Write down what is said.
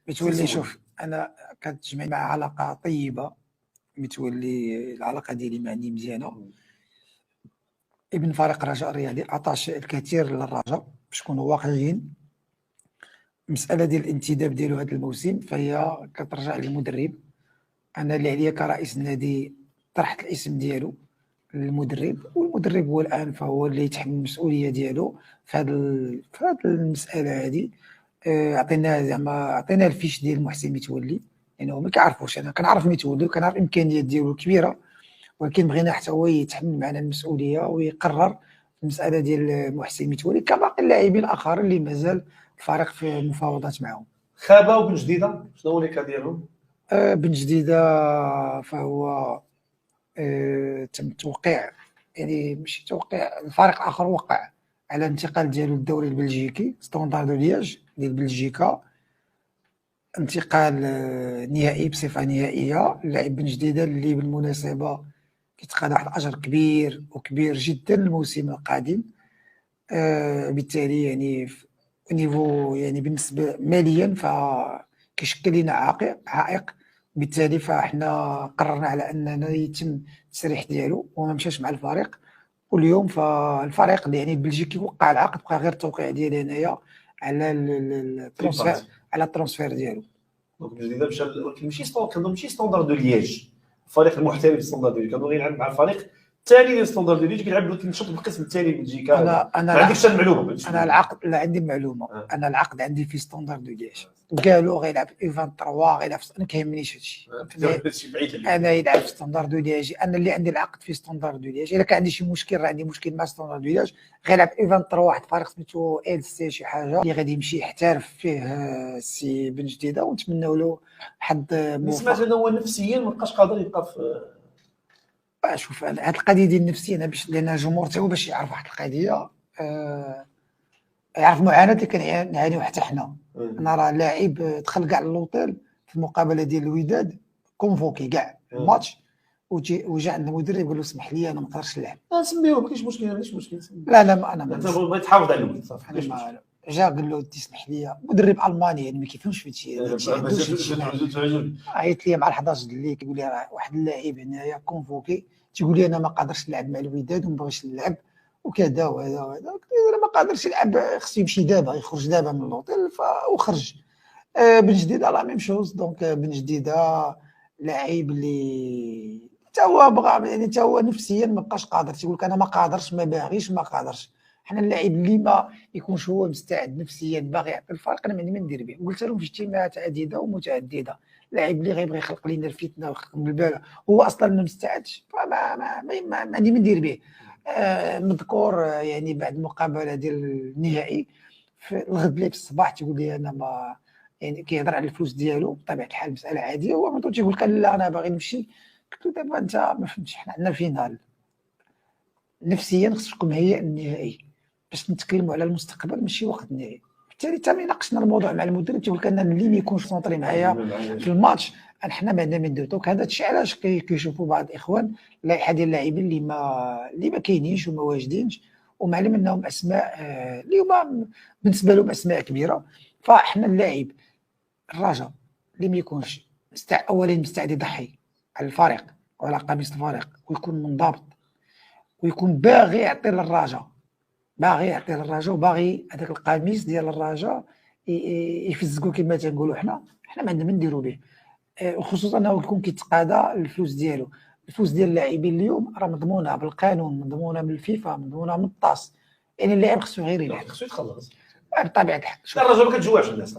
متولي شوف انا كتجمع مع علاقه طيبه، متولي العلاقه ديالي مع ني مزيانه. ابن فريق الرجاء الرياضي عطى الكثير للرجاء باش نكونوا واقعيين. المساله ديال الانتداب ديالو هذا الموسم فهي كترجع للمدرب. انا اللي عليا كرئيس النادي طرحت الاسم ديالو للمدرب، والمدرب هو الان فهو اللي يتحمل المسؤوليه ديالو في هذه المساله هذه. عطيناه زعما عطيناه الفيش ديال محسن متولي، يعني هو ما كيعرفوش. انا كنعرف متولي وكنعرف الامكانيات ديالو الكبيره، ولكن بغينا حتى هو يتحمل معنا المسؤوليه ويقرر المساله ديال محسن متولي كباقي اللاعبين الاخرين اللي مازال الفريق في مفاوضات معهم. خابه وبن جديده شنو هو اللي ديالهم؟ بن جديده فهو تم التوقيع، يعني ماشي توقيع، الفريق الاخر وقع على الانتقال ديالو للدوري البلجيكي ستوندار دو لياج ديال بلجيكا. انتقال نهائي بصفه نهائيه. اللاعب بن جديده اللي بالمناسبه كيتقاضى واحد الاجر كبير وكبير جدا الموسم القادم. بالتالي يعني نيفو يعني بالنسبه ماليا فكيشكل لنا عائق. بالتالي فاحنا قررنا على اننا يتم التسريح ديالو وما مشاش مع الفريق. واليوم فالفريق اللي يعني البلجيكي وقع العقد، بقى غير التوقيع ديالي هنايا على الترانسفير، على الترانسفير ديالو. دونك جديده مشى، ولكن ماشي ستوندار دو لياج الفريق المحترف ستوندار دو لياج، كانوا غيلعب مع الفريق الثاني ديال ستوندار دو لياج كيلعب كينشط بالقسم الثاني بلجيكا. انا ما عندكش المعلومه؟ انا العقد لا عندي المعلومه. انا العقد عندي في ستوندار دو لياج، قالوا غيلعب في 23 غيلعب. انا كيهمنيش هادشي، انا يلعب في ستوندار دو لياج. انا اللي عندي العقد في ستوندار دو لياج. الا كان عندي شي مشكل، راه عندي مشكل مع ستوندار دو لياج. غيلعب في 23 واحد الفريق سميتو ال سي شي حاجه اللي غادي يمشي يحترف فيه سي بن جديده، ونتمنوا له حظ موفق. سمعت انه هو نفسيا ما بقاش قادر يبقى في. شوف انا هاد القضيه ديال النفسيه انا باش لان الجمهور تا هو باش يعرف واحد القضيه، يعرف المعاناه اللي كنعانيو حتى حنا. انا راه لاعب دخل كاع للوطيل في المقابله ديال الوداد كونفوكي كاع الماتش، وجا عند المدرب قال له اسمح لي انا ما نقدرش نلعب. نسميوه ما كاينش مشكل، ماشي مشكل. لا انا انت بغيت تحافظ على الولد صافي. جا قال له تسمح لي، مدرب الماني يعني ما كيفهمش في هادشي. عيط لي مع 11 الليل كيقول لي راه واحد اللاعب هنايا كونفوكي تيقول لي انا ما قادرش نلعب مع الوداد وما بغيتش نلعب وكذا وهذا وهذا. قلت له ما قادرش يلعب، خصو يمشي دابا، يخرج دابا من اللوطيل. وخرج. بن جديده لا ميم شوز. دونك بن جديده لاعب اللي حتى هو بغى، يعني حتى هو نفسيا ما بقاش قادر، تيقول لك انا ما قادرش، ما باغيش، ما قادرش. حنا اللاعب اللي ما يكونش هو مستعد نفسيا باغي يعطي الفريق انا ما عندي ما ندير به. قلت لهم في اجتماعات عديده ومتعدده، اللاعب اللي غيبغي يخلق لنا الفتنه ويخلق من البال هو اصلا ما مستعدش، ما عندي ما ندير به. مذكور يعني بعد المقابله ديال النهائي في الغد لي في الصباح تيقول لي انا ما، يعني كيهضر على الفلوس ديالو بطبيعه الحال مساله عاديه. هو من تيقول لك لا انا باغي نمشي. قلت له دابا انت ما فهمتش، حنا عندنا فينال نفسيا خصك تكون مهيئ للنهائي باش نتكلموا على المستقبل، ماشي وقت النهائي. بالتالي حتى ملي ناقشنا الموضوع مع المدرب تيقول لك انا اللي ما يكونش كونطري معايا في الماتش حنا ما عندنا ما نديرو. دونك هذا الشيء علاش كيشوفوا بعض الاخوان لائحه ديال اللاعبين اللي ما كاينينش وما واجدينش، ومعلم انهم اسماء اللي هما بالنسبه لهم اسماء كبيره. فاحنا اللاعب الرجاء اللي ما يكونش اولا مستعد يضحي على الفريق وعلى قميص الفريق ويكون منضبط ويكون باغي يعطي للرجاء، وباغي هذاك القميص ديال الرجاء يفزقوا كما تنقولوا حنا ما عندنا ما نديروا به. وخصوصا انه يكون كيتقاضى الفلوس ديالو. الفلوس ديال اللاعبين اليوم راه مضمونه بالقانون، مضمونه من الفيفا، مضمونه من الطاس. يعني اللاعب خصو غير يلعب، خصو يتخلص بطبيعه الحال. الرجاء ما كتجوعش الناس.